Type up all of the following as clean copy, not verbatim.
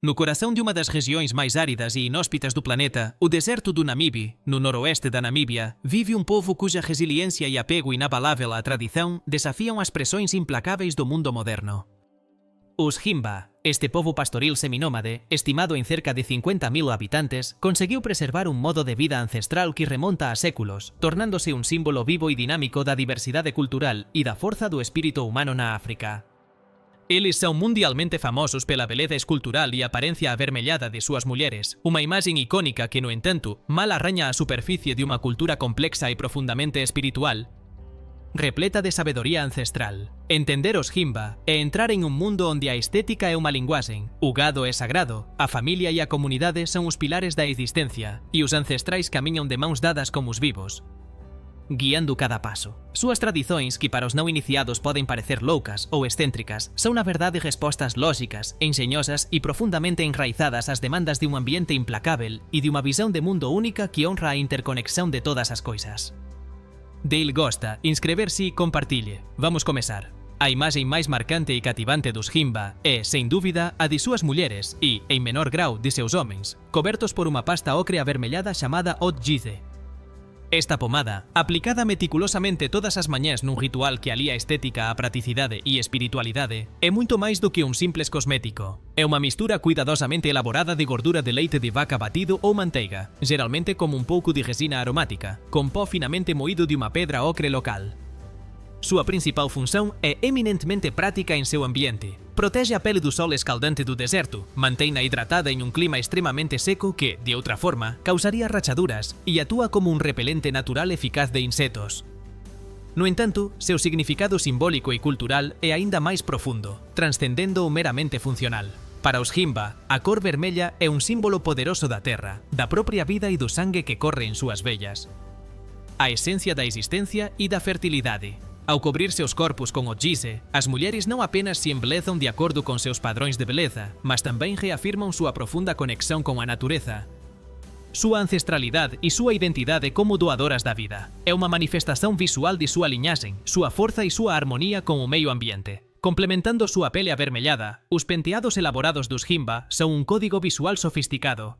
No coração de uma das regiões mais áridas e inóspitas do planeta, o deserto do Namibe, no noroeste da Namíbia, vive um povo cuja resiliência e apego inabalável à tradição desafiam as pressões implacáveis do mundo moderno. Os Himba, este povo pastoril seminómade, estimado em cerca de 50.000 habitantes, conseguiu preservar um modo de vida ancestral que remonta a séculos, tornando-se um símbolo vivo e dinâmico da diversidade cultural e da força do espírito humano na África. Eles são mundialmente famosos pela beleza escultural e aparência avermelhada de suas mulheres, uma imagem icônica que, no entanto, mal arranha a superfície de uma cultura complexa e profundamente espiritual, repleta de sabedoria ancestral. Entender os Himba é entrar em um mundo onde a estética é uma linguagem, o gado é sagrado, a família e a comunidade são os pilares da existência, e os ancestrais caminham de mãos dadas como os vivos, guiando cada passo. Suas tradições, que para os não iniciados podem parecer loucas ou excêntricas, são na verdade respostas lógicas, engenhosas e profundamente enraizadas às demandas de um ambiente implacável e de uma visão de mundo única que honra a interconexão de todas as coisas. Dale gosta, inscrever-se e compartilhe. Vamos começar. A imagem mais marcante e cativante dos Himba é, sem dúvida, a de suas mulheres e, em menor grau, de seus homens, cobertos por uma pasta ocre avermelhada chamada Otjize. Esta pomada, aplicada meticulosamente todas as manhãs num ritual que alia estética à praticidade e espiritualidade, é muito mais do que um simples cosmético. É uma mistura cuidadosamente elaborada de gordura de leite de vaca batido ou manteiga, geralmente com um pouco de resina aromática, com pó finamente moído de uma pedra ocre local. Sua principal função é eminentemente prática em seu ambiente. Protege a pele do sol escaldante do deserto, mantém-na hidratada em um clima extremamente seco que, de outra forma, causaria rachaduras e atua como um repelente natural eficaz de insetos. No entanto, seu significado simbólico e cultural é ainda mais profundo, transcendendo o meramente funcional. Para os Himba, a cor vermelha é um símbolo poderoso da terra, da própria vida e do sangue que corre em suas veias. A essência da existência e da fertilidade. Ao cobrir seus corpos com Otjize, as mulheres não apenas se embelezam de acordo com seus padrões de beleza, mas também reafirmam sua profunda conexão com a natureza, sua ancestralidade e sua identidade como doadoras da vida. É uma manifestação visual de sua linhagem, sua força e sua harmonia com o meio ambiente. Complementando sua pele avermelhada, os penteados elaborados dos Himba são um código visual sofisticado.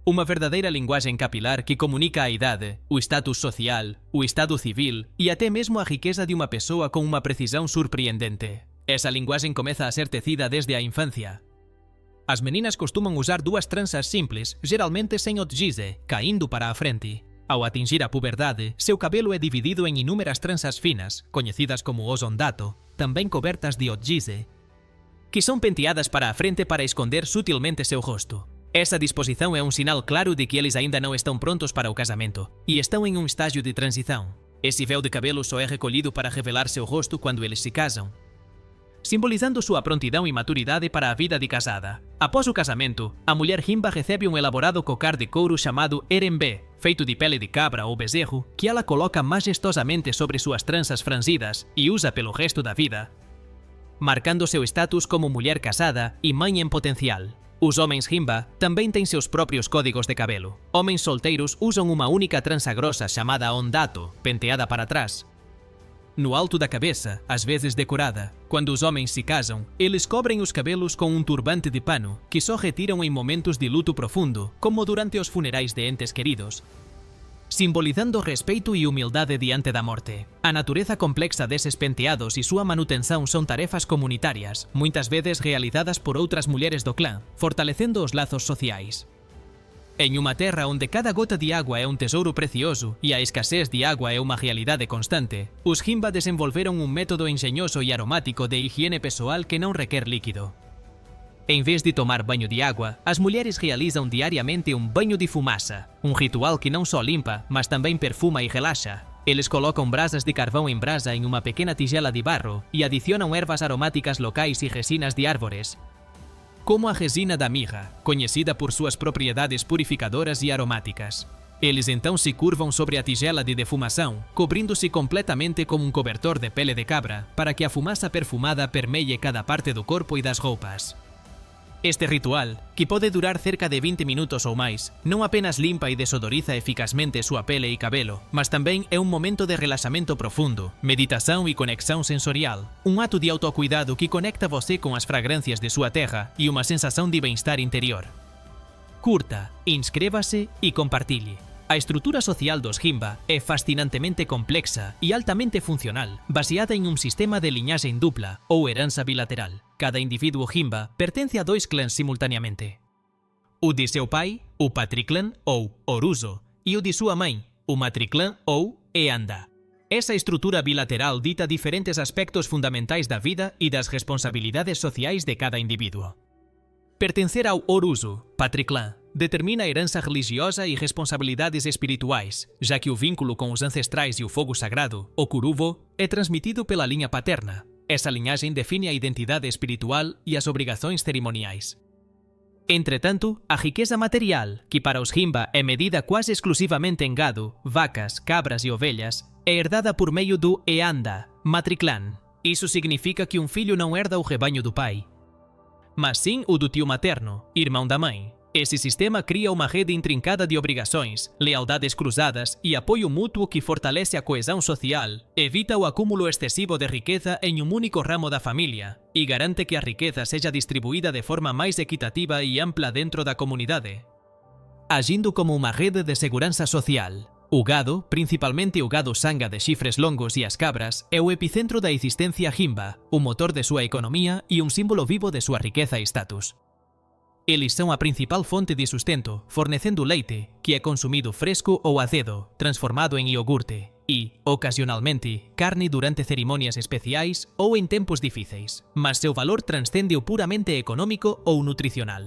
Uma verdadeira linguagem capilar que comunica a idade, o status social, o estado civil e até mesmo a riqueza de uma pessoa com uma precisão surpreendente. Essa linguagem começa a ser tecida desde a infância. As meninas costumam usar duas tranças simples, geralmente sem Otjize, caindo para a frente. Ao atingir a puberdade, seu cabelo é dividido em inúmeras tranças finas, conhecidas como os ondato, também cobertas de Otjize, que são penteadas para a frente para esconder sutilmente seu rosto. Essa disposição é um sinal claro de que eles ainda não estão prontos para o casamento e estão em um estágio de transição. Esse véu de cabelo só é recolhido para revelar seu rosto quando eles se casam, simbolizando sua prontidão e maturidade para a vida de casada. Após o casamento, a mulher Himba recebe um elaborado cocar de couro chamado erembé, feito de pele de cabra ou bezerro, que ela coloca majestosamente sobre suas tranças franzidas e usa pelo resto da vida, marcando seu status como mulher casada e mãe em potencial. Os homens Himba também têm seus próprios códigos de cabelo. Homens solteiros usam uma única trança grossa chamada ondato, penteada para trás, no alto da cabeça, às vezes decorada. Quando os homens se casam, eles cobrem os cabelos com um turbante de pano, que só retiram em momentos de luto profundo, como durante os funerais de entes queridos, simbolizando respeito e humildade diante da morte. A natureza complexa desses penteados e sua manutenção são tarefas comunitárias, muitas vezes realizadas por outras mulheres do clã, fortalecendo os laços sociais. Em uma terra onde cada gota de água é um tesouro precioso e a escassez de água é uma realidade constante, os Himba desenvolveram um método engenhoso e aromático de higiene pessoal que não requer líquido. Em vez de tomar banho de água, as mulheres realizam diariamente um banho de fumaça, um ritual que não só limpa, mas também perfuma e relaxa. Eles colocam brasas de carvão em brasa em uma pequena tigela de barro e adicionam ervas aromáticas locais e resinas de árvores, como a resina da mirra, conhecida por suas propriedades purificadoras e aromáticas. Eles então se curvam sobre a tigela de defumação, cobrindo-se completamente com um cobertor de pele de cabra, para que a fumaça perfumada permeie cada parte do corpo e das roupas. Este ritual, que pode durar cerca de 20 minutos ou máis, non apenas limpa e desodoriza eficazmente súa pele e cabelo, mas tamén é un momento de relaxamento profundo, meditación e conexão sensorial, un ato de autocuidado que conecta você con as fragrancias de súa terra e unha sensación de bem-estar interior. Curta, inscrévase e compartille. A estrutura social dos Himba é fascinantemente complexa e altamente funcional, baseada en un sistema de liñaxe en dupla ou heranza bilateral. Cada individuo Himba pertence a 2 clans simultaneamente. O de seu pai, o patriclán ou Oruso, e o de súa mãe, o matriclán ou Eanda. Esa estrutura bilateral dita diferentes aspectos fundamentais da vida e das responsabilidades sociais de cada individuo. Pertencer ao Oruso, patriclán, determina a herança religiosa e responsabilidades espirituais, já que o vínculo com os ancestrais e o fogo sagrado, o Kuruvo, é transmitido pela linha paterna. Essa linhagem define a identidade espiritual e as obrigações cerimoniais. Entretanto, a riqueza material, que para os Himba é medida quase exclusivamente em gado, vacas, cabras e ovelhas, é herdada por meio do Eanda, matriclán. Isso significa que um filho não herda o rebanho do pai, mas sim o do tio materno, irmão da mãe. Esse sistema cria uma rede intrincada de obrigações, lealdades cruzadas e apoio mútuo que fortalece a coesão social, evita o acúmulo excessivo de riqueza em um único ramo da família e garante que a riqueza seja distribuída de forma mais equitativa e ampla dentro da comunidade. Agindo como uma rede de segurança social, o gado, principalmente o gado sanga de chifres longos e as cabras, é o epicentro da existência Himba, o motor de sua economia e um símbolo vivo de sua riqueza e status. Eles são a principal fonte de sustento, fornecendo leite, que é consumido fresco ou azedo, transformado em iogurte, e, ocasionalmente, carne durante cerimônias especiais ou em tempos difíceis, mas seu valor transcende o puramente econômico ou nutricional.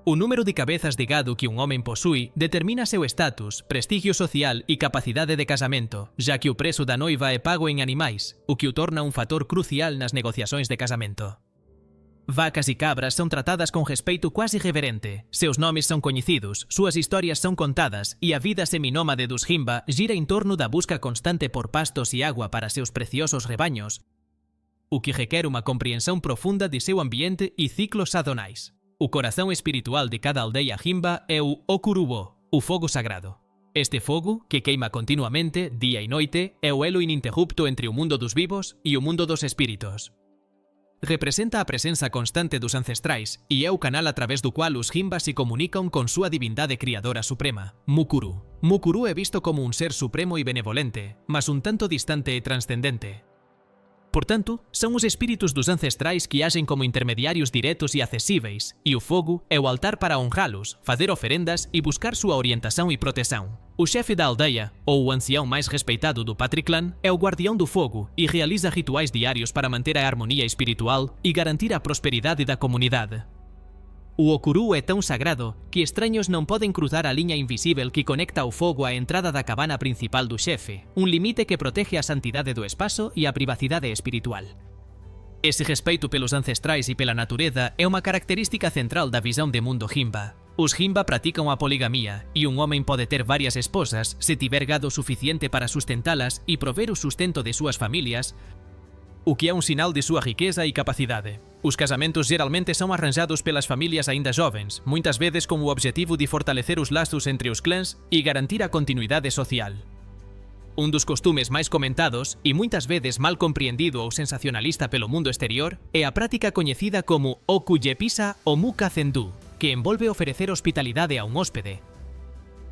O número de cabeças de gado que um homem possui determina seu status, prestígio social e capacidade de casamento, já que o preço da noiva é pago em animais, o que o torna um fator crucial nas negociações de casamento. Vacas e cabras são tratadas com respeito quase reverente, seus nomes são conhecidos, suas histórias são contadas e a vida seminômade dos Himba gira em torno da busca constante por pastos e água para seus preciosos rebanhos, o que requer uma compreensão profunda de seu ambiente e ciclos sazonais. O coração espiritual de cada aldeia Himba é o Okurubo, o fogo sagrado. Este fogo, que queima continuamente, dia e noite, é o elo ininterrupto entre o mundo dos vivos e o mundo dos espíritos. Representa a presença constante dos ancestrais e é o canal através do qual os Himba se comunicam com sua divindade criadora suprema, Mukuru. Mukuru é visto como um ser supremo e benevolente, mas um tanto distante e transcendente. Portanto, são os espíritos dos ancestrais que agem como intermediários diretos e acessíveis, e o fogo é o altar para honrá-los, fazer oferendas e buscar sua orientação e proteção. O chefe da aldeia, ou o ancião mais respeitado do patriclán, é o guardião do fogo e realiza rituais diários para manter a harmonia espiritual e garantir a prosperidade da comunidade. O Okuru é tão sagrado que estranhos não podem cruzar a linha invisível que conecta o fogo à entrada da cabana principal do chefe, um limite que protege a santidade do espaço e a privacidade espiritual. Esse respeito pelos ancestrais e pela natureza é uma característica central da visão de mundo Himba. Os Himba praticam a poligamia, e um homem pode ter várias esposas se tiver gado suficiente para sustentá-las e prover o sustento de suas famílias, o que é um sinal de sua riqueza e capacidade. Os casamentos geralmente são arranjados pelas famílias ainda jovens, muitas vezes com o objetivo de fortalecer os laços entre os clãs e garantir a continuidade social. Um dos costumes mais comentados, e muitas vezes mal compreendido ou sensacionalista pelo mundo exterior, é a prática conhecida como Okujepisa ou Muka Zendu, que envolve oferecer hospitalidade a um hóspede,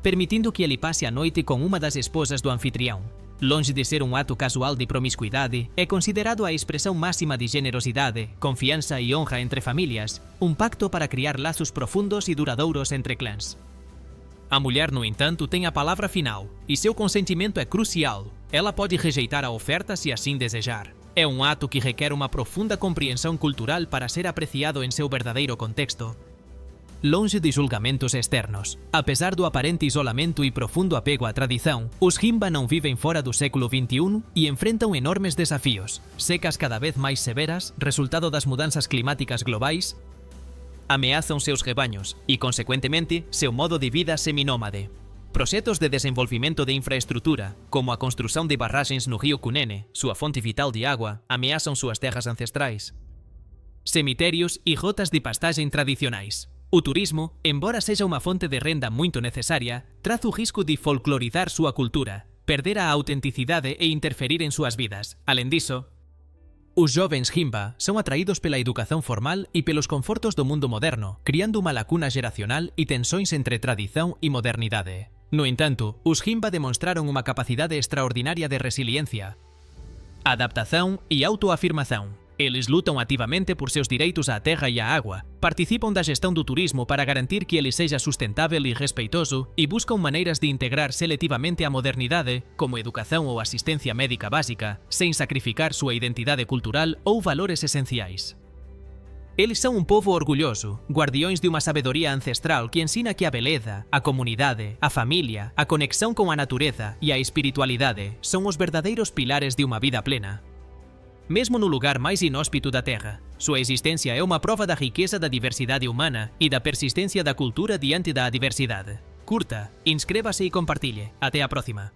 permitindo que ele passe a noite com uma das esposas do anfitrião. Longe de ser um ato casual de promiscuidade, é considerado a expressão máxima de generosidade, confiança e honra entre famílias, um pacto para criar laços profundos e duradouros entre clãs. A mulher, no entanto, tem a palavra final, e seu consentimento é crucial. Ela pode rejeitar a oferta se assim desejar. É um ato que requer uma profunda compreensão cultural para ser apreciado em seu verdadeiro contexto. Longe de julgamentos externos. Apesar do aparente isolamento e profundo apego à tradição, os Himba não vivem fora do século XXI e enfrentam enormes desafios. Secas cada vez mais severas, resultado das mudanças climáticas globais, ameaçam seus rebanhos e, consequentemente, seu modo de vida seminômade. Projetos de desenvolvimento de infraestrutura, como a construção de barragens no rio Cunene, sua fonte vital de água, ameaçam suas terras ancestrais. cemitérios e rotas de pastagem tradicionais. O turismo, embora seja uma fonte de renda muito necessária, traz o risco de folclorizar sua cultura, perder a autenticidade e interferir em suas vidas. Além disso, os jovens Himba são atraídos pela educação formal e pelos confortos do mundo moderno, criando uma lacuna geracional e tensões entre tradição e modernidade. No entanto, os Himba demonstraram uma capacidade extraordinária de resiliência, adaptação e autoafirmação. Eles lutam ativamente por seus direitos à terra e à água, participam da gestão do turismo para garantir que ele seja sustentável e respeitoso e buscam maneiras de integrar seletivamente a modernidade, como educação ou assistência médica básica, sem sacrificar sua identidade cultural ou valores essenciais. Eles são um povo orgulhoso, guardiões de uma sabedoria ancestral que ensina que a beleza, a comunidade, a família, a conexão com a natureza e a espiritualidade são os verdadeiros pilares de uma vida plena. Mesmo no lugar mais inóspito da Terra, sua existência é uma prova da riqueza da diversidade humana e da persistência da cultura diante da adversidade. Curta, inscreva-se e compartilhe. Até a próxima!